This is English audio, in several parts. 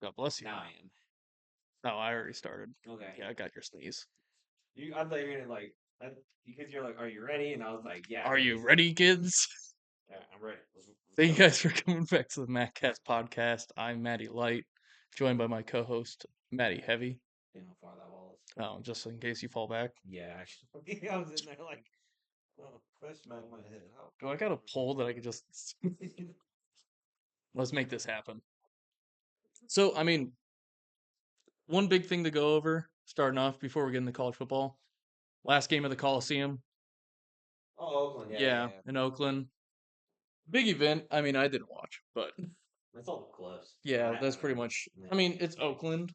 God bless you. Now I am. No, I already started. Okay. Yeah, I got your sneeze. I thought you were gonna because you're like, "Are you ready?" And I was like, "Yeah." Are you ready, kids? Yeah, I'm ready. Let's Thank you go. guys for coming back to the MattCast podcast. I'm Matty Light, joined by my co-host Matty Heavy. You know how far that wall is. Oh, just in case you fall back. Yeah, actually, I was in there like, oh, question my head. Do I got a pole that I could just let's make this happen? So, I mean, one big thing to go over starting off before we get into college football. Last game of the Coliseum. Oh, Oakland. Yeah, in Oakland. Big event. I mean, I didn't watch, but That's all the clips. yeah, that's pretty much. I mean, it's Oakland.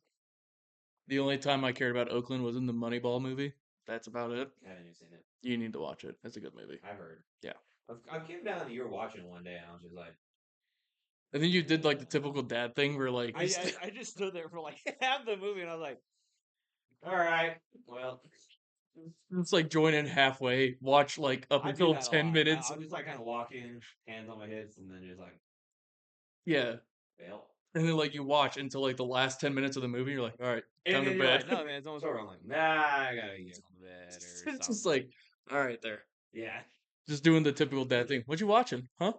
The only time I cared about Oakland was in the Moneyball movie. That's about it. I haven't even seen it. You need to watch it. It's a good movie. I've heard. Yeah. I came down and you were watching one day, and I was just like, I think you did like the typical dad thing where like I just stood there for like half the movie, and I was like, all right, well, it's like join in halfway, watch like up I do until that a 10 lot. minutes. I'll just like kind of walk in, hands on my hips, and then just like, Yeah. fail. And then like you watch until like the last 10 minutes of the movie, you're like, all right, time And to then you're bed. like, no, man, it's almost over. I'm like, nah, I gotta get on the bed or something. It's just like, all right, there. Yeah. Just doing the typical dad thing. What you watching? Huh?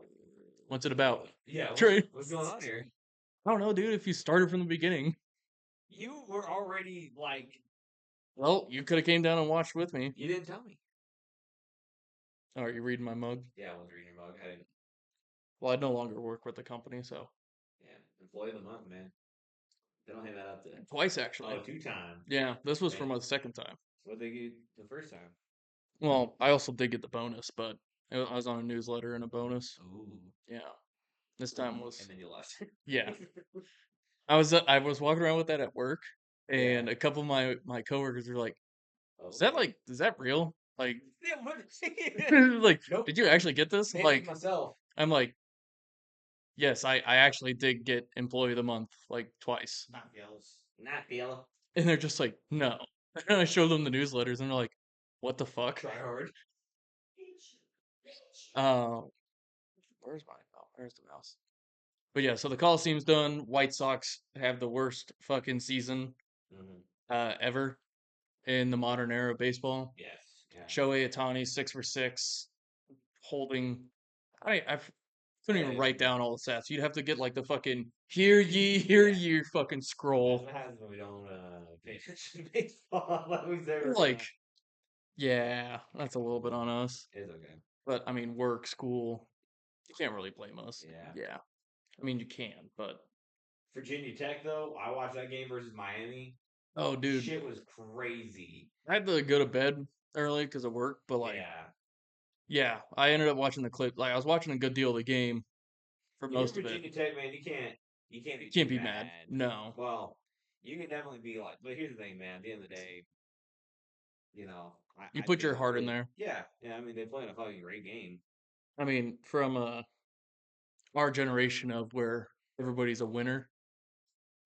What's it about? Yeah, Train. what's going on here? I don't know, dude. If you started from the beginning, You were already like, well, you could have came down and watched with me. you didn't tell me. Oh, are you reading my mug? Yeah, I was reading your mug. I didn't. Well, I no longer work with the company, so Yeah, employee of the month, man. They don't hand that out to. twice actually. Oh, 2 times. Yeah, this was Man. for my second time. What they get the first time? Well, I also did get the bonus, but I was on a newsletter and a bonus. Ooh. Yeah, this time was And then you lost. yeah. I was walking around with that at work, and a couple of my coworkers were like, is that real? Like, like, Nope. did you actually get this? Made Like, myself. I'm like, yes, I actually did get employee of the month like twice, Not jealous. Not jealous. and they're just like, no. And I showed them the newsletters, and they're like, what the fuck? Try hard. Uh, where's my where's the mouse? But yeah, so the Coliseum's done. White Sox have the worst fucking season ever in the modern era of baseball. Yes. Yeah. Shohei Ohtani 6 for 6, holding. I couldn't even write down all the stats. You'd have to get like the fucking hear ye fucking scroll. That's what happens when we don't pay attention to baseball. Like we say, we're Like, yeah, that's a little bit on us. it's okay. But I mean, work, school, you can't really blame us. Yeah. Yeah. I mean, you can, but Virginia Tech, though, I watched that game versus Miami. oh, dude, Shit was crazy. I had to go to bed early because of work. But like, yeah, I ended up watching the clip. Like, I was watching a good deal of the game for most of it. Virginia Tech, man, you Can't be mad. No. Well, you can definitely be like, but here's the thing, man. At the end of the day, You I put think your they're heart in good. there. Yeah, yeah. I mean, they played a fucking great game. I mean, from our generation of where everybody's a winner.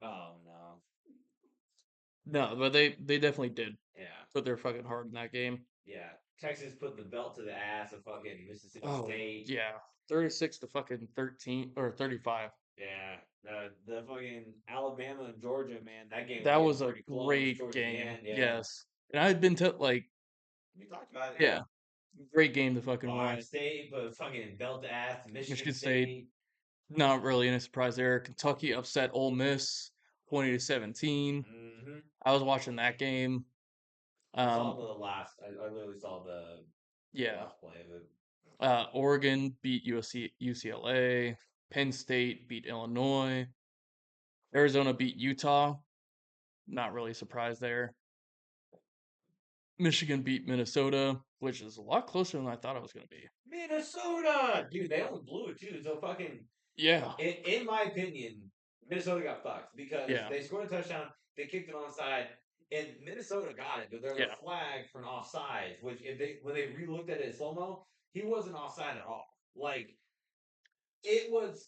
Oh no. No, but they definitely did Yeah. put their fucking heart in that game. Yeah. Texas put the belt to the ass of fucking Mississippi State. Yeah. 36 to fucking 13 or 35. Yeah. The fucking Alabama and Georgia, man, that game That was a pretty close great towards game. the end. Yeah. Yes. And I had been to like We talked about it. yeah. Great game to fucking Ohio watch. State, but fucking belt to ass to Michigan State. Not really any surprise there. Kentucky upset Ole Miss 20 to 17. Mm-hmm. I was watching that game. I saw the last. I literally saw the last play of it. Oregon beat UCLA. Penn State beat Illinois. Arizona beat Utah. Not really surprised there. Michigan beat Minnesota, which is a lot closer than I thought it was going to be. Minnesota, dude, they only blew it too. So fucking yeah. In my opinion, Minnesota got fucked because they scored a touchdown, they kicked it onside, and Minnesota got it, but there was a flag for an offside. Which when they re-looked at it in slow mo, he wasn't offside at all. Like it was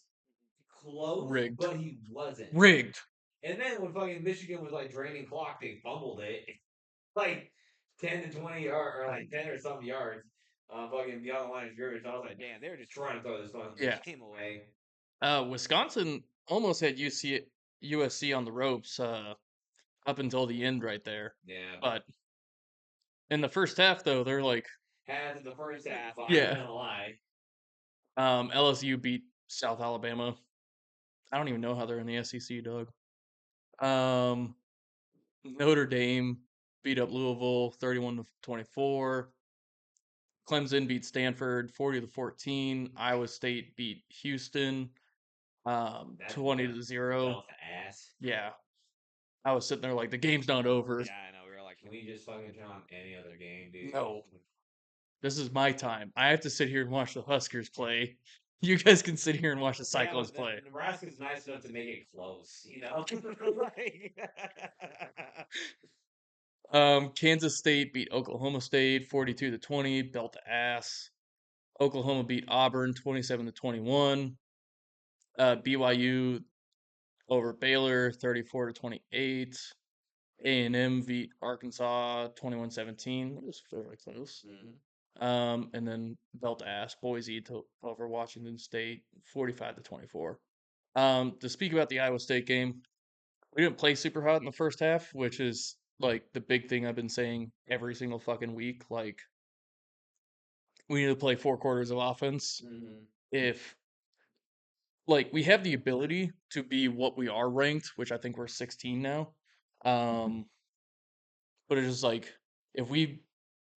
close, rigged, but he wasn't rigged. And then when fucking Michigan was like draining clock, they fumbled it like 10 to 20 yards or like 10 or some yards. Fucking beyond the line of scrimmage. I was like, damn, they were just trying to throw this fucking game away. Wisconsin almost had USC on the ropes up until the end right there. Yeah, But in the first half, though, they're like, half in the first half. I ain't yeah. gonna lie. LSU beat South Alabama. I don't even know how they're in the SEC, Doug. Notre Dame beat up Louisville 31-24. Clemson beat Stanford 40-14. Iowa State beat Houston 20-0. Belt ass. Yeah. I was sitting there like the game's not over. Yeah, I know. We were like, can we just fucking turn on any other game, dude? No. This is my time. I have to sit here and watch the Huskers play. You guys can sit here and watch the Cyclones play. Nebraska's nice enough to make it close, you know? Kansas State beat Oklahoma State 42-20, belt ass. Oklahoma beat Auburn 27-21. BYU over Baylor 34-28. A&M beat Arkansas 21-17. It was fairly close. And then belt ass Boise over Washington State 45-24. To speak about the Iowa State game, we didn't play super hot in the first half, which is like the big thing I've been saying every single fucking week. Like, we need to play 4 quarters of offense. If like we have the ability to be what we are ranked, which I think we're 16 now. But it's just like if we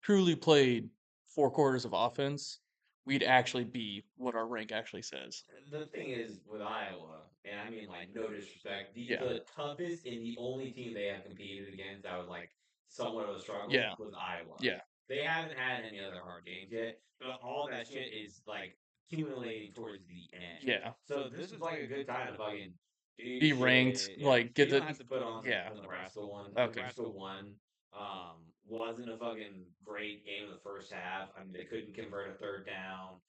truly played 4 quarters of offense, we'd actually be what our rank actually says. The thing is with Iowa, and I mean like no disrespect, the toughest and the only team they have competed against that was like somewhat of a struggle was Iowa. Yeah. They haven't had any other hard games yet, but all that shit is like accumulating towards the end. Yeah. So this was like a good time to fucking Be ranked, like get you the don't have to put on the Nebraska one. Nebraska one wasn't a fucking great game in the first half. I mean, they couldn't convert a third down.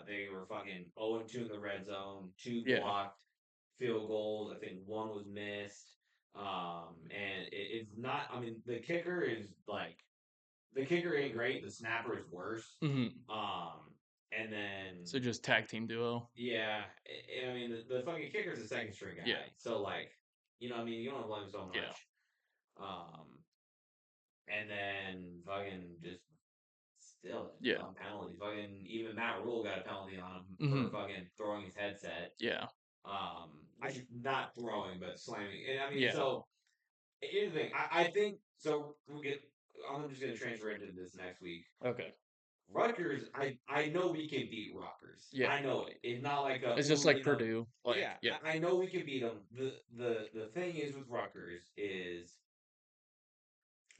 They were fucking 0-2 in the red zone, 2 blocked field goals. I think 1 was missed. And it's not. I mean, the kicker is like the kicker ain't great. The snapper is worse. And then so just tag team duo. Yeah, I mean the fucking kicker's a second string guy. Yeah. So like, you know, what I mean, you don't blame him so much. Yeah. And then fucking just still Yeah. penalties. Fucking even Matt Rule got a penalty on him for fucking throwing his headset. Yeah. I should not throwing, but slamming. And I mean, so here's the thing. I think so. I'm just gonna transfer into this next week. Okay. Rutgers, I know we can beat Rutgers. Yeah. I know it. It's not like it's just like Purdue. Like, yeah. I know we can beat them. The thing is with Rutgers is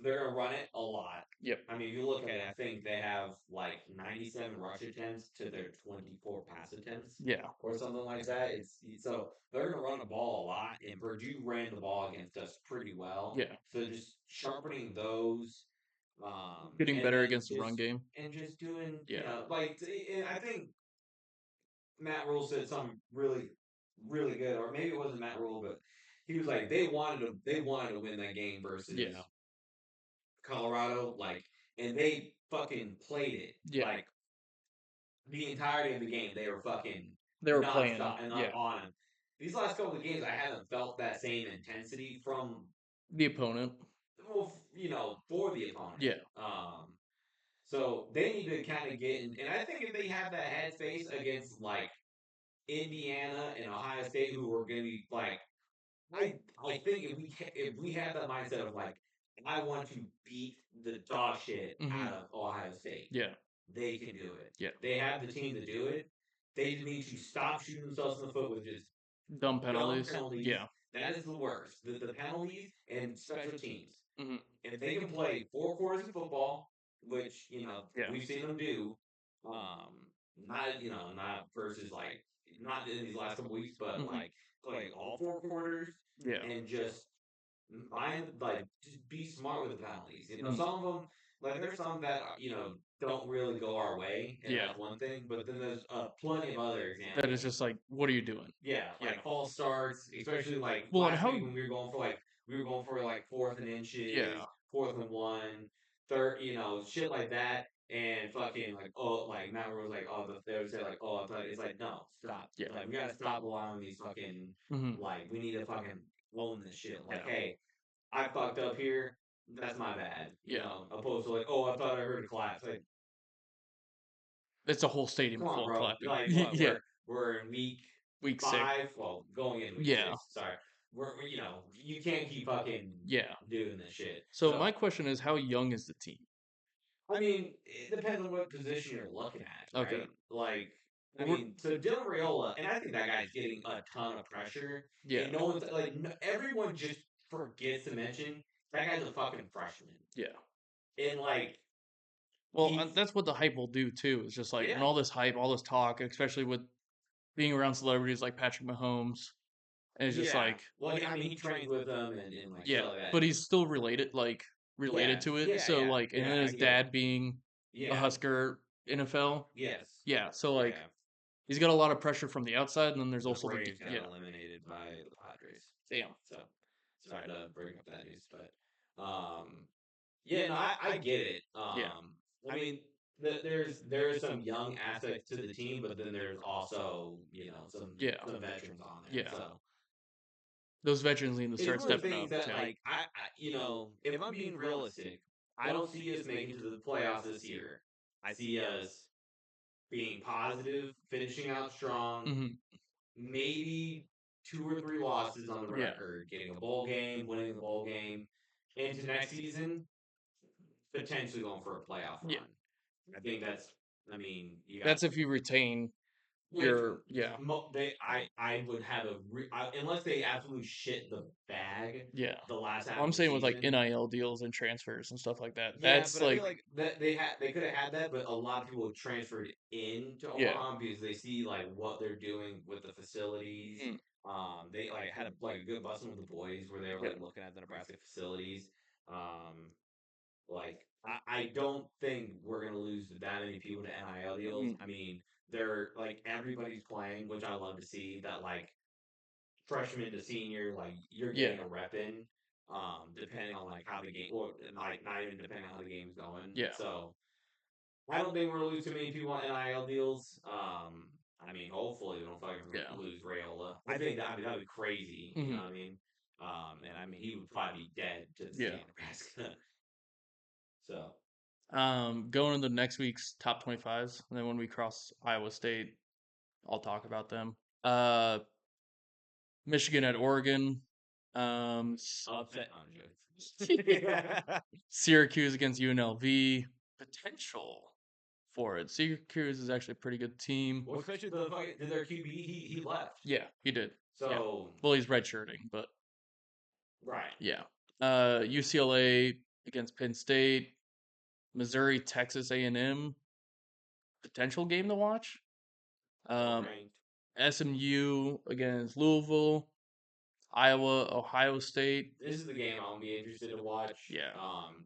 they're gonna run it a lot. Yep. I mean, if you look at it, I think they have like 97 rush attempts to their 24 pass attempts. Yeah. Or something like that. So they're gonna run the ball a lot, and Purdue ran the ball against us pretty well. Yeah. So just sharpening those. Getting better against the run game. And just doing, you know, like, I think Matt Rule said something really, really good, or maybe it wasn't Matt Rule, but he was like, they wanted to win that game versus Colorado, like, and they fucking played it, like, the entirety of the game. They were fucking playing and on him. These last couple of games, I haven't felt that same intensity from the opponent. Well, you know, for the opponent. Yeah. So they need to kind of get in, and I think if they have that headspace against like Indiana and Ohio State, who are going to be like, I think if we have that mindset of like, I want to beat the dog shit out of Ohio State. Yeah. They can do it. Yeah. They have the team to do it. They just need to stop shooting themselves in the foot with just dumb penalties. Yeah. That is the worst. The penalties and special teams. If they can play 4 quarters of football, which you know we've seen them do, not versus like not in these last couple weeks, but like play all 4 quarters, and just just be smart with the penalties. You know, some of them like there's some that don't really go our way, and that's one thing. But then there's plenty of other examples that is just like, what are you doing? Yeah, like false starts, especially like last week when we were going for like 4th and inches, 4th and 1, third, shit like that. and fucking like, oh, like Matt was like, oh, they would say like, oh, I thought it's like, no, stop. Yeah. Like we gotta stop allowing these fucking like we need to fucking own this shit. Like, hey, I fucked up here. That's my bad. You know, opposed to like, oh, I thought I heard a clap. It's like, it's a whole stadium come on, full of bro. clapping. Like what? Yeah. We're in week 6. 5. Well, going into week Yeah. 6. Sorry. You know, you can't keep fucking doing this shit. So my question is, how young is the team? I mean, it depends on what position you're looking at, right? Okay. Like, I mean, so Dylan Raiola, and I think that guy's getting a ton of pressure, Yeah. and no one's like, no, everyone just forgets to mention that guy's a fucking freshman, Yeah. and like, Well, that's what the hype will do too. It's just like when all this hype, all this talk, especially with being around celebrities like Patrick Mahomes, and it's just like, well, I mean, he trains with them and like, yeah, stuff like that. but he's still related to it. So like, and then his dad being a Husker NFL, yeah. So like, he's got a lot of pressure from the outside, and then there's also Braves got eliminated by the Padres. Damn. So sorry to bring up that news, but yeah, no, I get it. I mean, there's some young aspects to the team, but then there's also some veterans on there. Yeah. So Those veterans need to start stepping up that too. like if I'm being realistic, I don't see us making to the playoffs this year. I see us being positive, finishing out strong, maybe 2 or 3 losses on the record, getting a bowl game, winning the bowl game, into next season, potentially going for a playoff run. I think that's. I mean, that's if you retain your I would have unless they absolutely shit the bag. Yeah. The last half. Well, I'm of the saying with like season. NIL deals and transfers and stuff like that. Yeah, That's but I feel like that they could have had that, but a lot of people transferred into Omaha because they see like what they're doing with the facilities. They like had a good busting with the boys where they were like looking at the Nebraska facilities. Like I don't think we're gonna lose that many people to NIL deals. I mean, they're like everybody's playing, which I love to see. That like freshman to senior, like you're getting a rep in, depending on like how the game, or not even depending on how the game's going. Yeah. So I don't think we're gonna lose too many people on NIL deals. I mean, hopefully we don't fucking lose Rayola. I think that'd be crazy. You know what I mean? And I mean he would probably be dead to the state of Nebraska. So going into next week's top 25s, and then when we cross Iowa State, I'll talk about them. Michigan at Oregon. Upset. Syracuse against UNLV. Potential for it. Syracuse is actually a pretty good team. Well, especially did their QB he left. Yeah, he did. So well, he's redshirting, but right. Yeah. UCLA against Penn State. Missouri, Texas A&M. Potential game to watch. SMU against Louisville. Iowa, Ohio State. This is the game I'll be interested to watch. Yeah.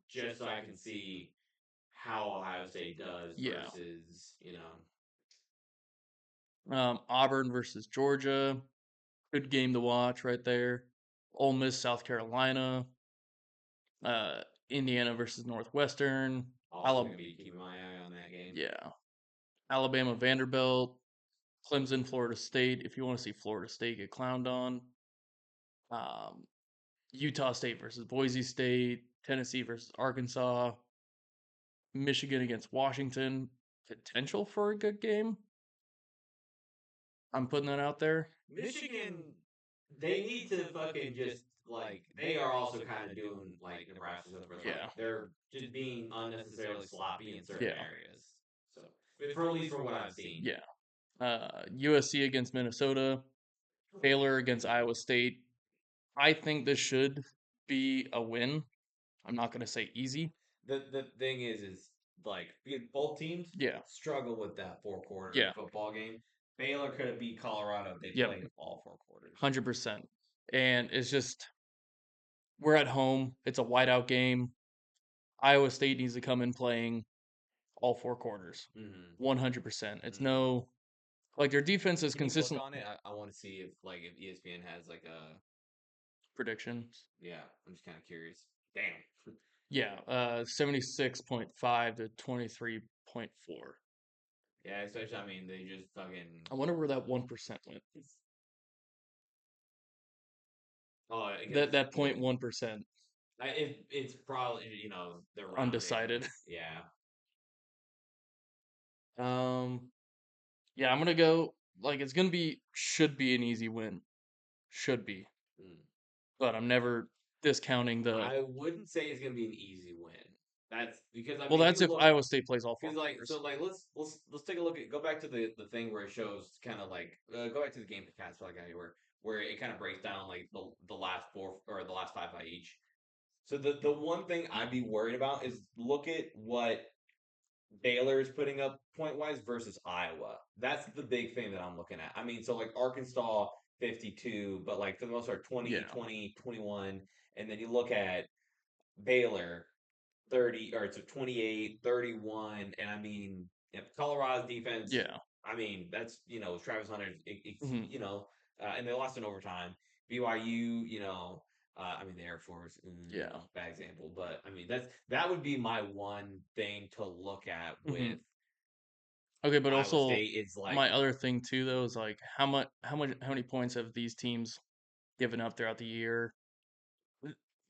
Just so I can see how Ohio State does versus, Auburn versus Georgia. Good game to watch right there. Ole Miss, South Carolina. Indiana versus Northwestern. Also gonna be keeping my eye on that game. Yeah. Alabama, Vanderbilt. Clemson, Florida State. If you want to see Florida State get clowned on. Utah State versus Boise State. Tennessee versus Arkansas. Michigan against Washington. Potential for a good game. I'm putting that out there. Michigan, they need to fucking just like they are also kind of doing like Nebraska stuff where they're just being unnecessarily sloppy in certain areas. So, for at least from what I've seen. Yeah. USC against Minnesota. Baylor against Iowa State. I think this should be a win. I'm not going to say easy. The thing is like both teams struggle with that 4-quarter football game. Baylor could have beat Colorado. They played all 4 quarters. 100%. And it's just we're at home. It's a whiteout game. Iowa State needs to come in playing all 4 quarters. 100%. It's no like their defense is consistent on it. I want to see if ESPN has like a predictions. Yeah, I'm just kind of curious. Damn. Yeah, 76.5 to 23 0.4. Yeah, especially I mean they just fucking. I wonder where that 1% went. Oh, That 0.1% it's probably they're rounding. undecided. Yeah. Um, yeah, I'm gonna go like it's gonna be should be an easy win, should be, Mm. but I'm never discounting the. I wouldn't say it's gonna be an easy win. That's because I Well, mean if that's you if look Iowa State plays all four because quarters. let's take a look at go back to the thing where it shows kind of like go back to the game cast like where it kind of breaks down like the last four or the last five by each. So the one thing I'd be worried about is look at what Baylor is putting up point wise versus Iowa. That's the big thing that I'm looking at. I mean, so like Arkansas 52, but like for the most part 20, Yeah, 20, 21. And then you look at Baylor 30 or it's a 28, 31. And I mean, Colorado's defense, yeah, I mean, that's, Travis Hunter, hmm and they lost in overtime. BYU, I mean, the Air Force, yeah. bad example, but I mean, that would be my one thing to look at hmm with Okay, but Iowa also State. It's like, my other thing too though is like how many points have these teams given up throughout the year?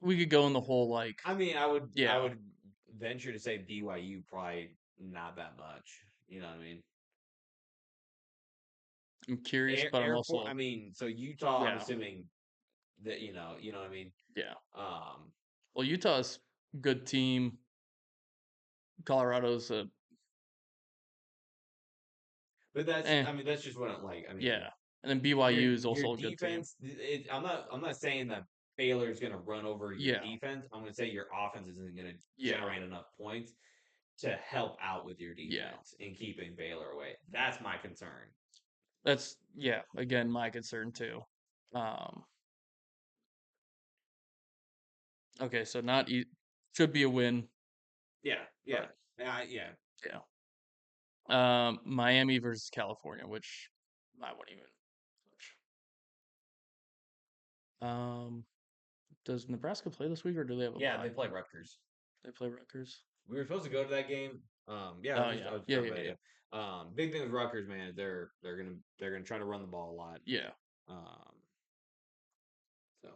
We could go in the whole like I mean, I yeah. would venture to say BYU probably not that much. You know what I mean? I'm curious, but I'm Air Force. I also mean, so Utah. I'm yeah, assuming that you know what I mean. yeah. Um, Well, Utah's good team. Colorado's a but that's eh, I mean that's just what I'm like. I mean, yeah, and then BYU is your also a good team. defense. I'm not saying that Baylor is going to run over your Yeah, defense. I'm going to say your offense isn't going to yeah, generate enough points to help out with your yeah. defense in keeping Baylor away. That's my concern. That's yeah. Again, my concern too. Um, okay, so not should be a win, Yeah, yeah, but yeah. yeah. Miami versus California, which I wouldn't even touch. Does Nebraska play this week or do they have a Yeah, they bye? play Rutgers. They play Rutgers. We were supposed to go to that game. Yeah, Oh yeah, I was yeah, talking yeah, about yeah, it. Yeah. Big thing with Rutgers, man. They're gonna try to run the ball a lot. yeah. Um, so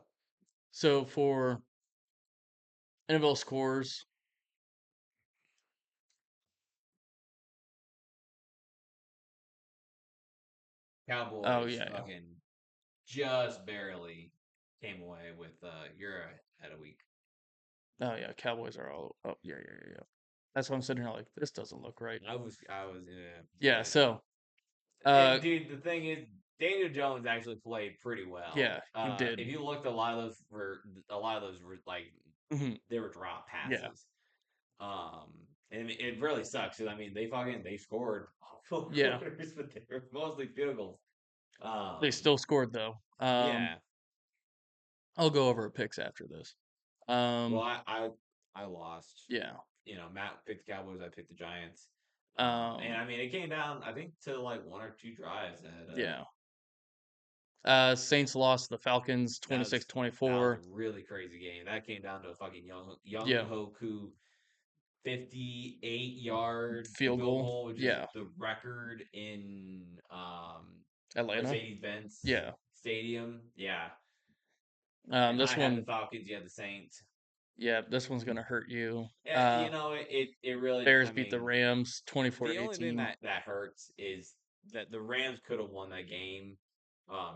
So for NFL scores, oh Cowboys yeah, yeah. fucking just barely came away with you're at a week. Oh yeah, Cowboys are all. Oh yeah, yeah, yeah, yeah. That's why I'm sitting here like this doesn't look right. I was Yeah. but So, and dude, the thing is, Daniel Jones actually played pretty well. yeah, he did. If you looked, a lot of those were like hmm they were drop Yeah, passes. Um, and it really sucks. 'Cause, I mean, they scored four yeah. quarters, but they were mostly field goals. They still scored though. Yeah. I'll go over picks after this. Well, Um, I lost. yeah. Matt picked the Cowboys. I picked the Giants. And Um, I mean, it came down, I think, to like one or two drives. yeah. Saints lost to the Falcons That twenty was six twenty that was a four. really crazy game. That came down to a fucking young Yeah, Hoku 58-yard field field goal. goal, which is Yeah, the record in Atlanta. Mercedes-Benz Yeah. Stadium. Yeah. And This I had the one, Falcons, you had the Saints. yeah, this one's gonna hurt you. Yeah, it really. Bears I beat the mean, Rams twenty four the only thing eighteen. that hurts is that the Rams could have won that game,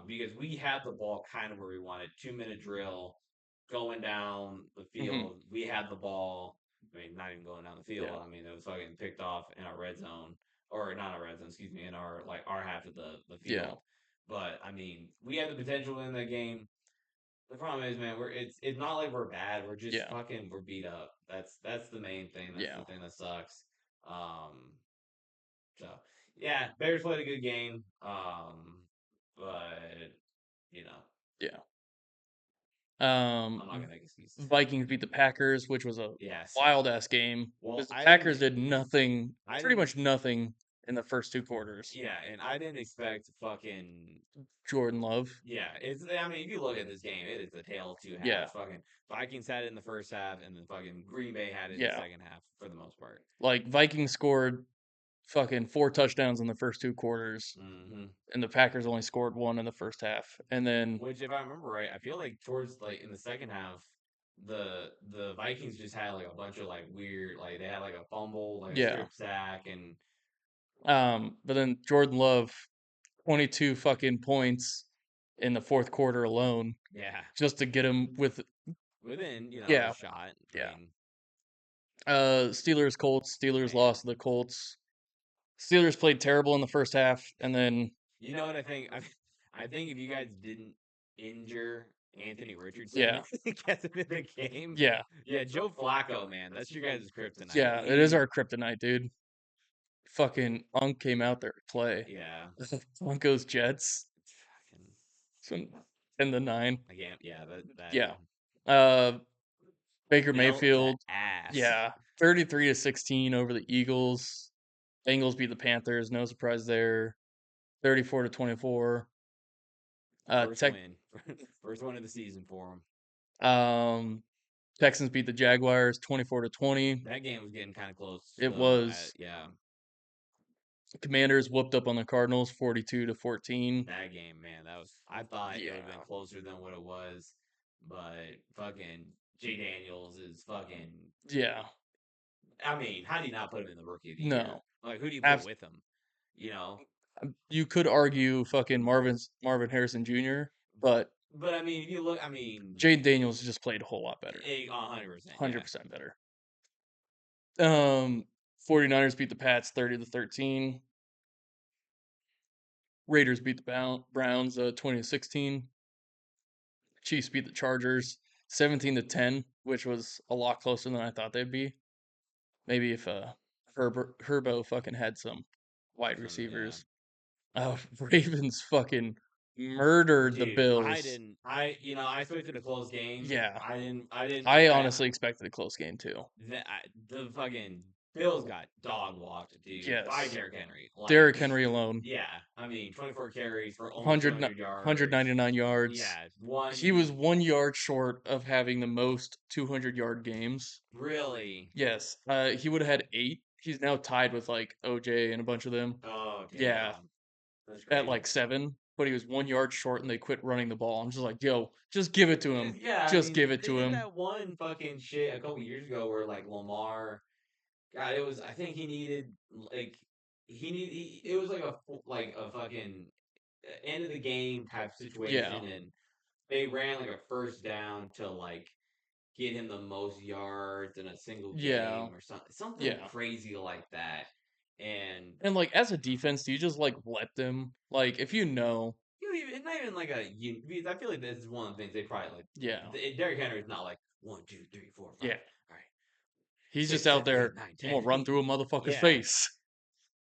because we had the ball kind of where we wanted. 2-minute drill, going down the Mm-hmm. field. We had the ball. I mean, not even going down the field. Yeah, I mean, it was fucking picked off in our red zone, or not our red zone. Excuse me, in our half of the yeah, field. But I mean, we had the potential in that game. The problem is, man, it's not like we're bad. We're just yeah, fucking we're beat up. That's the main thing. That's yeah, the thing that sucks. So yeah, Bears played a good game. But you know, yeah. I'm not gonna make excuses. Vikings beat the Packers, which was a Yes. wild ass game Well, because the Packers did nothing, I pretty didn't much nothing in the first two quarters. Yeah, and I didn't expect fucking Jordan Love. yeah. It's I mean, if you look at this game, it is a tale of two Yeah. halves. Fucking Vikings had it in the first half, and then fucking Green Bay had it in the Yeah. second half for the most part. Like Vikings scored fucking 4 touchdowns in the first two quarters, Mm-hmm. and the Packers only scored one in the first half. And then Which, if I remember right, I feel like towards like in the second half, the Vikings just had like a bunch of like weird, like they had like a fumble, like a yeah. strip sack, and But then Jordan Love, 22 fucking points in the fourth quarter alone, yeah, just to get him with within a yeah, shot. I yeah. mean, Steelers Colts. Steelers man, lost to the Colts. Steelers played terrible in the first half, and then you know what I think? I think if you guys didn't injure Anthony Richardson yeah, at the end of the game, yeah, yeah, Joe Flacco, man, that's your guys' kryptonite. yeah. It is our kryptonite, dude. Fucking Unk came out there to play. Yeah, Broncos Jets fucking, so- in the nine. I can't. Yeah, that Yeah. Uh, Baker belt to Mayfield. ass. Yeah, 33-16 over the Eagles. Bengals beat the Panthers. No surprise there. 34-24. First Tech. win, first win of the season for him. Um, Texans beat the Jaguars 24-20. That game was getting kind of close It though. was Yeah, Commanders whooped up on the Cardinals 42-14. that game, man, that was. I thought it would have been Yeah. closer than what it was, but fucking Jay Daniels is fucking. Yeah. I mean, how do you not put him in the rookie of the year? No. Like, who do you put Abs- with him? You know, you could argue fucking Marvin Harrison Jr., but but I mean, if you look, I mean, Jade Daniels just played a whole lot better. 100%, yeah. 100% better. Um 49ers beat the Pats 30-13. Raiders beat the Browns 20-16. Chiefs beat the Chargers 17-10, which was a lot closer than I thought they'd be. Maybe if Herbo fucking had some wide Yeah. receivers. Ravens fucking murdered the Dude, I Bills. didn't. I expected a close game. Yeah. I didn't. I didn't. I honestly expected a close game too. The fucking Bills got dog walked, dude, by Yes. Derrick Henry. Like, Derrick Henry alone, yeah. I mean, 24 carries for almost 100, 200 yards. 199 yards. Yeah, He was 1 yard short of having the most 200-yard games. really. Yes. He would have had 8. He's now tied with like OJ and a bunch of them. Oh Yeah, damn, that's at crazy. like 7, but he was 1 yard short and they quit running the ball. I'm just like, yo, just give it to him. Yeah, I Just mean, give it they to did him. that one fucking shit a couple years ago where like Lamar. God, it was. I think he needed like it was like a fucking end of the game type Yeah. situation, and they ran like a first down to like get him the most yards in a single Yeah. game or something Yeah. crazy like that. And And like as a defense, do you just like let them? Like if you know, it's not even like because I feel like this is one of the things they probably like. yeah. Derrick Henry's not like 1, 2, 3, 4, 5. Yeah. All right, He's just 6, out 7, 8, there, 9, I'm 10. gonna run through a motherfucker's Yeah. face.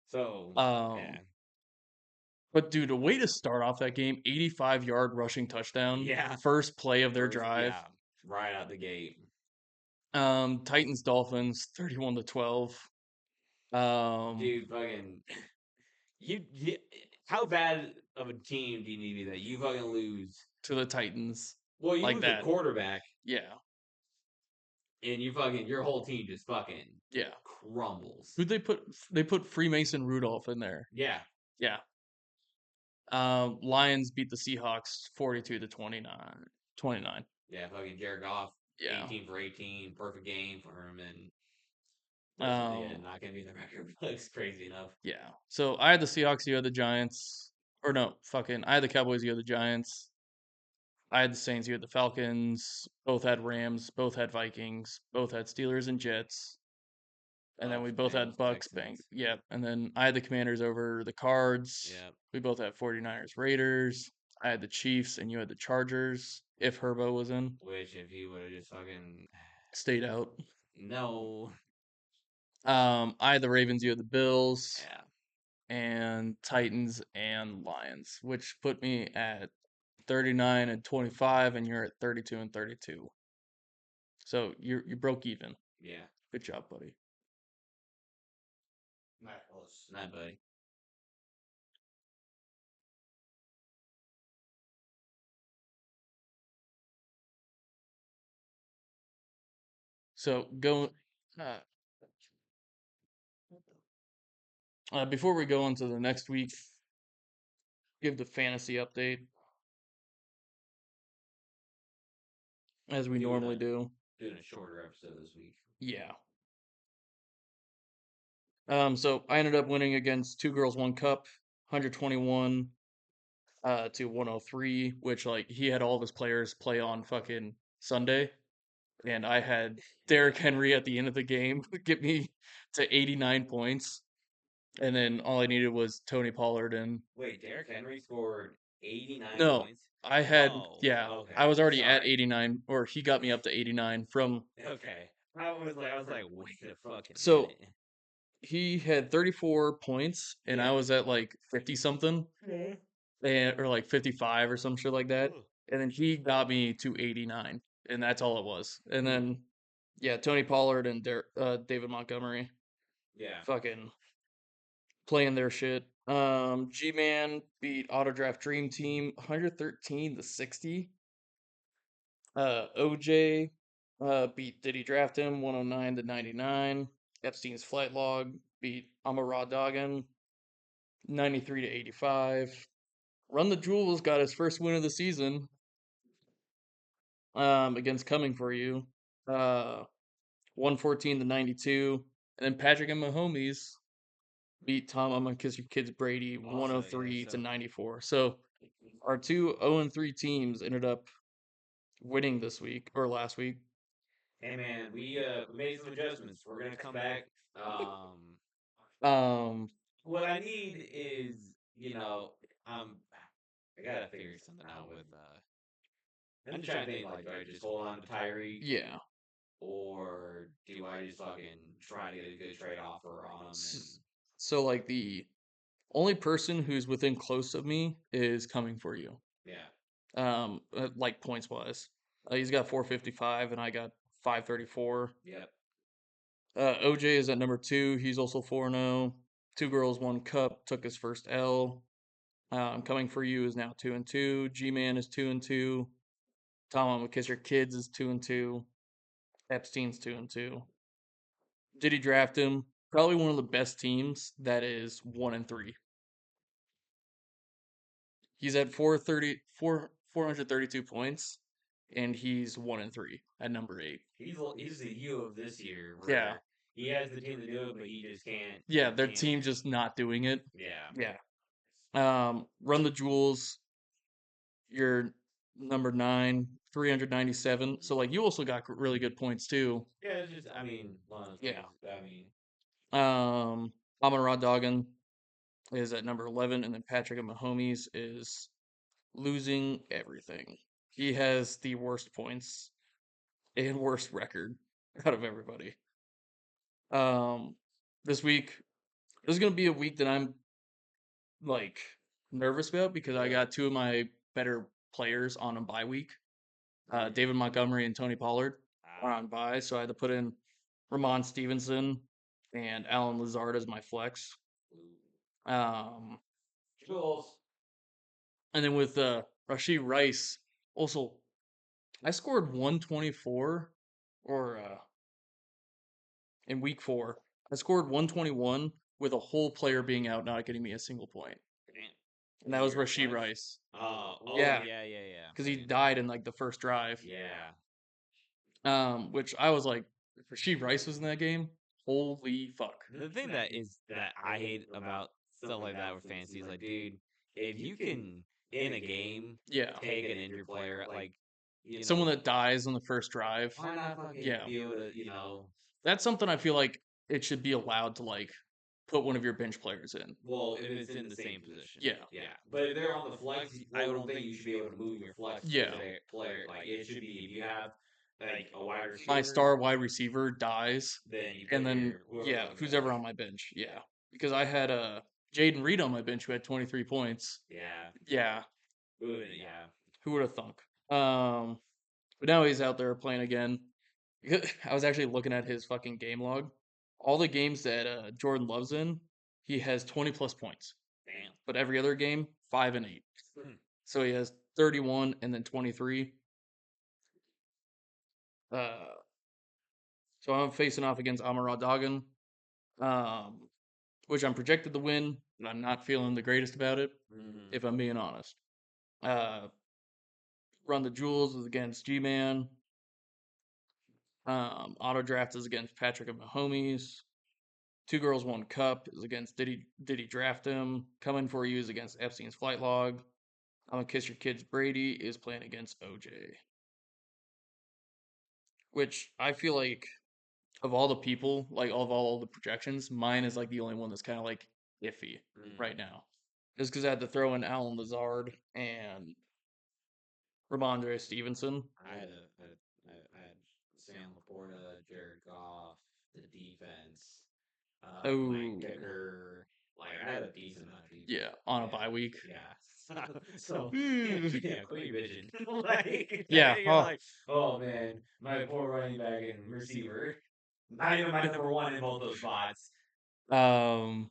So yeah, Um but dude, a way to start off that game, 85-yard rushing touchdown. yeah. First play of their First, drive. yeah, right out the gate. Titans Dolphins 31-12. Dude, fucking you how bad of a team do you need to be that you fucking lose? To the Titans. Well, you Like lose a that. quarterback Yeah. and you fucking your whole team just fucking Yeah. crumbles. Who'd they put? They put Freemason Rudolph in there. Yeah. Yeah. Lions beat the Seahawks 42-29. 29. Yeah, fucking Jared Goff, Yeah. 18 for 18, perfect game for him, and yeah, Um, not gonna be the record, but it's crazy enough. yeah. So I had the Seahawks, you had the Giants. Or no, fucking I had the Cowboys, you had the Giants. I had the Saints, you had the Falcons. Both had Rams, both had Vikings, both had Steelers and Jets. And then Bucks, we both had Bengals, Bucks, Bang. Texans. Yep. And then I had the Commanders over the Cards. Yeah. We both had 49ers, Raiders. I had the Chiefs, and you had the Chargers. If Herbo was in, Which if he would have just fucking stayed out. no. I had the Ravens, you had the Bills, Yeah. and Titans and Lions, which put me at 39-25, and you're at 32-32. So you broke even. Yeah. Good job, buddy. Not close. Not buddy. So before we go on to the next week, give the fantasy update as we normally do. Doing a shorter episode this week. Yeah. So I ended up winning against Two Girls One Cup, 121 to 103, which like he had all of his players play on fucking Sunday, and I had Derrick Henry at the end of the game get me to 89 points, and then all I needed was Tony Pollard and Wait, Derrick Henry scored 89 no, points? I had Oh, okay. I was already at Sorry. 89, or he got me up to 89 from. Okay. I was like, wait a fucking So minute. he had 34 points, and I Yeah. was at like 50 something, or like 55 or some shit like that. And then he got me to 89, and that's all it was. And then, yeah, Tony Pollard and David Montgomery, Yeah. fucking playing their shit. G-Man beat Autodraft Dream Team 113 to 60. OJ beat Did He Draft Him 109 to 99. Epstein's Flight Log beat Amara Doggin 93 to 85. Run the Jewels got his first win of the season against Coming For You, uh, 114 to 92. And then Patrick and Mahomes beat Tom I'm gonna kiss your kids Brady 103 to 94. So our two 0-3 teams ended up winning this week or last week. Hey man, we made some adjustments. We're gonna come back. Um, What I need is, um, I gotta figure something out with. I'm just trying to think. Like, do I just hold on to Tyreek, yeah. or do I just fucking try to get a good trade offer on him? And So like the only person who's within close of me is Coming For You. yeah, Like points wise, he's got 455 and I got 534. yep. OJ is at number 2. He's also 4-0. Two Girls One Cup took his first L. Coming For You is now 2-2. G-Man is 2-2. Tom I'm gonna kiss your kids is 2-2. Epstein's 2-2. Did he draft him? Probably one of the best teams that is 1-3. He's at 432 points, and he's 1-3 at number 8. He's the U of this year, Yeah, where he has the team to do it, but he just can't. yeah, He their can't team just not doing it. Yeah. Yeah. Run the Jewels. You're number 9, 397. So like you also got really good points too. Yeah, it's just, I mean, one of those Yeah. things. I mean, Amon Rod Doggin is at number 11, and then Patrick and Mahomes is losing everything. He has the worst points and worst record out of everybody. This week, this is gonna be a week that I'm like nervous about because I got two of my better players on a bye week. David Montgomery and Tony Pollard are on bye, so I had to put in Ramon Stevenson and Alan Lazard as my flex. Um, Jules. and then with Rashid Rice, also I scored 124 or in week 4. I scored 121 with a whole player being out, not getting me a single point. Damn. And that was Rashid Rice. Yeah, Because he died in like the first drive. Yeah. Which I was like, if Rashid Rice was in that game, holy fuck. The thing that I hate about stuff like that with fantasy is like, dude, if you can in a game Yeah. take an injured player, like, Someone that dies on the first drive. why not fucking Yeah. be able to, That's something I feel like it should be allowed to like put one of your bench players in. well, if it's in the same position. Yeah. Yeah. But if they're on the flex, I don't think you should be able to move your flex Yeah. player. Like, it should be if you have like a wide receiver, my star wide receiver dies, then you and then who's ever bench. on my bench. Yeah. Because I had Jaden Reed on my bench who had 23 points. Yeah. Yeah. Yeah. Who would have thunk? But now he's out there playing again. I was actually looking at his fucking game log. All the games that Jordan Love's in, he has 20 plus points. Damn. But every other game, 5 and 8. So he has 31 and then 23. So I'm facing off against Amara Dagan, um, which I'm projected to win, but I'm not feeling the greatest about it, if I'm being honest. Run the Jewels is against G-Man. Auto Draft is against Patrick and Mahomes. Two Girls One Cup is against Diddy Draft Him. Coming for You is against Epstein's Flight Log. I'm Gonna Kiss Your Kids Brady is playing against OJ. Which I feel like of all the people, like of all the projections, mine is like the only one that's kind of like iffy right now. Just because I had to throw in Alan Lazard and Ramondre Stevenson. I had Sam Laporta, Jared Goff, the defense, Mike Oh, Dicker. Like I had a decent amount of people. yeah, on a bye week. Yeah. So yeah, quit your bitching. Like Yeah. you're Oh. like, oh man, my poor running back and receiver. Not even my number one in both those spots. All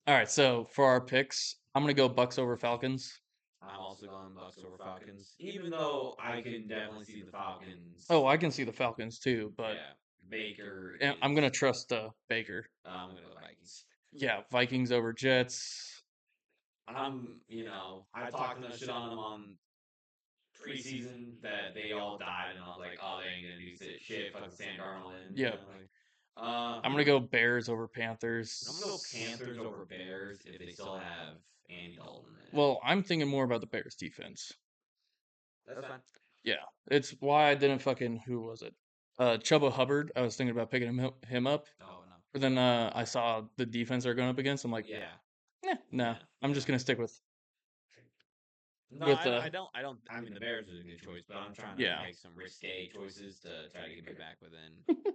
right. So for our picks, I'm gonna go Bucks over Falcons. I'm also going Bucks over Falcons, even though I can definitely see the Falcons. Oh, I can see the Falcons too, but Yeah, Baker I'm is. gonna trust Baker. I'm gonna go Vikings. Yeah, Vikings over Jets. I talked enough shit on them on preseason that they all died, and I was like, oh, they ain't gonna do shit. Fucking Sam Darnold in. Yep. Like, I'm gonna go Bears over I'm gonna go Panthers. Panthers over Bears if they still have Andy Dalton in it. Well, I'm thinking more about the Bears defense. That's fine. Yeah, it's why I didn't fucking who was it? Chuba Hubbard. I was thinking about picking him up, Oh no. but then I saw the defense they're going up against. I'm like, Yeah. no, I'm just gonna stick with No, with I don't. I don't. I mean, the Bears is a good choice, but I'm trying to yeah. make some risque choices to try to get me back within.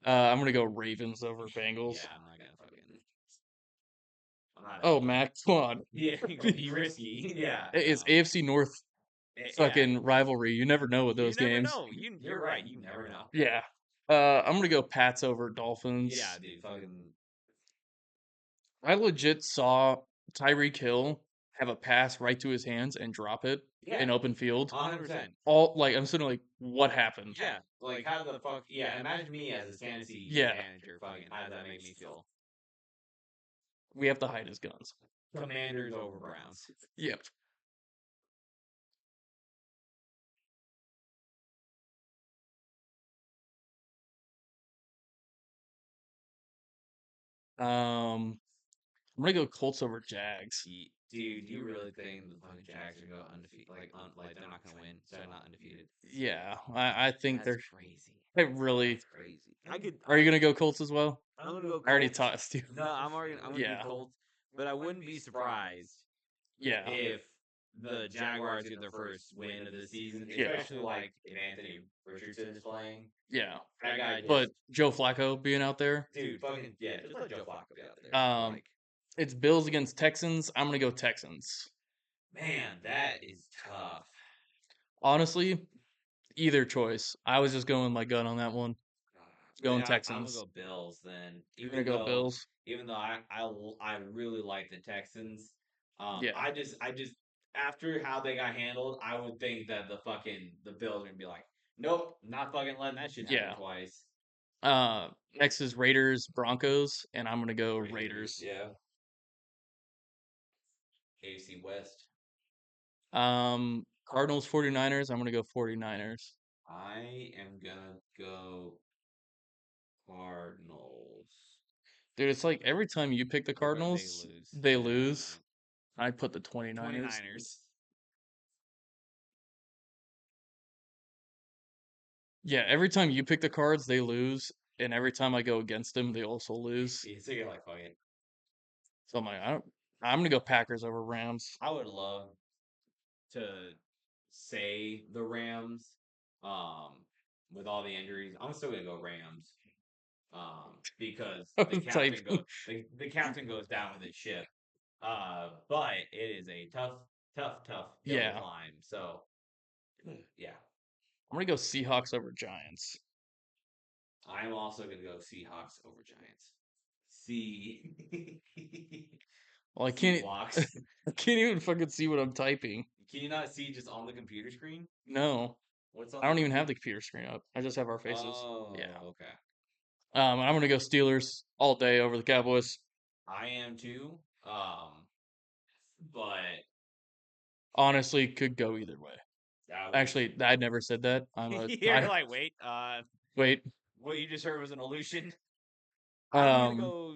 I'm gonna go Ravens over Bengals. Yeah, I'm not gonna fucking. I'm not. Oh, Matt, come on. Yeah, be risky. Yeah, It's no. AFC North Yeah. fucking rivalry. You never know with You those never games. know. You're right. You never know. Yeah. I'm gonna go Pats over Dolphins. Yeah, dude. Fucking. I legit saw Tyreek Hill have a pass right to his hands and drop it in open field. 100%. All like I'm sitting like, what happened? Yeah. Like how the fuck? Yeah. Imagine me as a fantasy Yeah. manager. Fucking. How does that make me feel? We have to hide his guns. Commanders over Browns. Yep. I'm gonna go Colts over Jags. Dude, you really think the fucking Jags are going undefeated? Like they're not gonna win, so they're not undefeated. Yeah, I think That's they're crazy. they really. That's crazy. Are you gonna go Colts as well? I'm gonna go Colts. I already tossed you. No, I'm gonna Yeah. do Colts, but I wouldn't be surprised Yeah. if the Jaguars get their first win of the season, Yeah. especially like if Anthony Richardson is playing. Yeah. That guy just, But Joe Flacco being out there. dude, fucking yeah, just let Joe Flacco get out there. Like, it's Bills against Texans. I'm gonna go Texans. Man, that is tough. Honestly, either choice. I was just going my gut on that one. Going Texans. I'm gonna go Bills then. You're gonna go Bills. Even though I really like the Texans. Yeah. I just after how they got handled, I would think that the Bills are gonna be like, nope, not fucking letting that shit happen twice. Next is Raiders Broncos, and I'm gonna go Raiders. Yeah. AFC West. Cardinals 49ers. I'm gonna go 49ers. I am gonna go Cardinals. Dude, it's like every time you pick the Cardinals, they lose. I put the 29ers. 29ers. Yeah, every time you pick the Cards, they lose, and every time I go against them, they also lose. So you're like, fuck it. So I'm like, I'm gonna go Packers over Rams. I would love to say the Rams, with all the injuries. I'm still gonna go Rams, because the captain goes down with his ship. But it is a tough hill to climb. So yeah, I'm gonna go Seahawks over Giants. I am also gonna go Seahawks over Giants. See. Well, I can't. I can't even fucking see what I'm typing. Can you not see just on the computer screen? No. What's on I the don't even have computer? the computer screen up. I just have our faces. Yeah. Oh, okay. And I'm gonna go Steelers all day over the Cowboys. I am too. But Honestly, could go either way. that was Actually, I never said that. you're like, wait, Wait. what you just heard was an illusion. I'm gonna Um, go.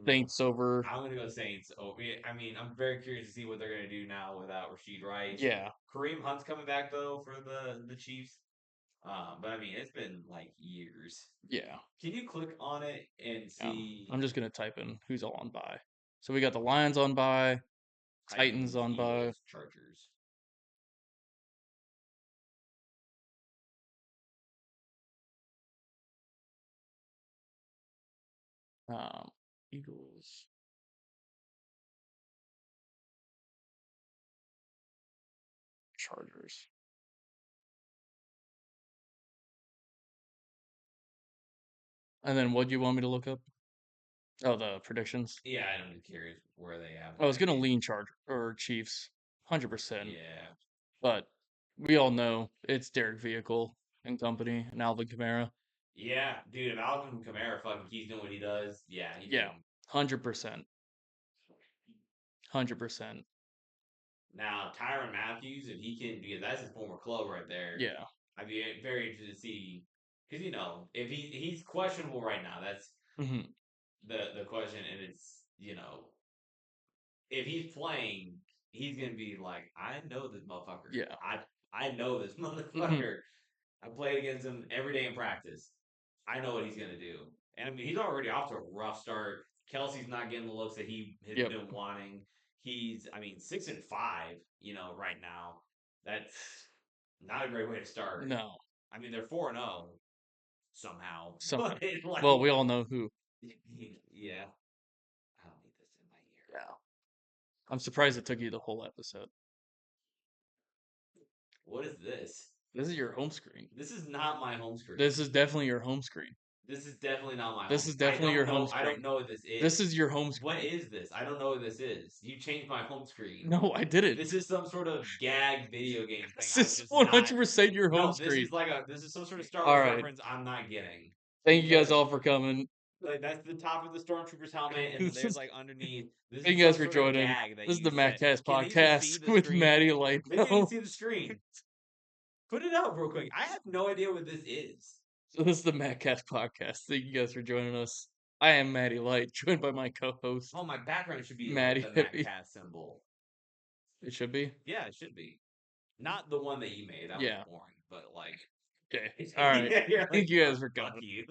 Saints over. I'm gonna go Saints. Oh, I mean, I'm very curious to see what they're gonna do now without Rasheed Rice. Yeah, Kareem Hunt's coming back though for the Chiefs. But I mean, it's been like years. yeah, Can you click on it and yeah. see I'm just gonna type in who's all on bye. So we got the Lions on bye, Titans Titans, on bye. Eagles, Chargers? Um, Eagles, Chargers, and then what do you want me to look up? Oh, the predictions. Yeah, I'm curious where they have I was that gonna game. lean Charger or Chiefs, 100%. Yeah, But we all know it's Derek Vehicle and company and Alvin Kamara. yeah, dude. If Alvin Kamara fucking keeps doing what he does, yeah, he Yeah, can. 100%, 100%. Now Tyron Matthews, if he can, because that's his former club right there. Yeah. I'd be very interested to see because if he's questionable right now, that's Hmm. the question, and it's if he's playing, he's gonna be like, I know this motherfucker. Yeah. I know this Hmm. motherfucker. I play against him every day in practice. I know what he's gonna do. And I mean, he's already off to a rough start. Kelsey's not getting the looks that he has Yep. been wanting. I mean, 6-5. Right now, that's not a great way to start. No. I mean, they're 4-0 somehow, Somehow. but Well, we like, all know who. yeah, I don't need this in my ear. Yeah. I'm surprised it took you the whole episode. What is this? This is your home screen. This is not my home screen. This is definitely your home screen. This is definitely not my This home. is I definitely don't your home know. I don't screen. know what this This is. is your home What screen. is this? I don't know what this is. You changed my home screen. No, I didn't. This is some sort of gag video game thing. This I'm is just not. 100% your home No, this screen. is this is some sort of Star All Wars right. reference I'm not getting Thank you guys because all for coming. like that's the top of the stormtrooper's helmet, and then Thank there's like underneath. This you is guys some for sort of joining. gag that This is you the said. MattCast Can these just see podcast the with screen? Maddie They can't even Lightno. see the screen. Put it up real quick. I have no idea what this is. So this is the MattCast podcast. Thank you guys for joining us. I am Maddie Light, joined by my co-host Oh, my background should be Maddie the Hippie. MacCast symbol. It should be. Yeah, it should be. Not the one that you made. That was Yeah. boring. But like, Okay. All right. yeah, you're Thank like, you guys for fuck coming. you.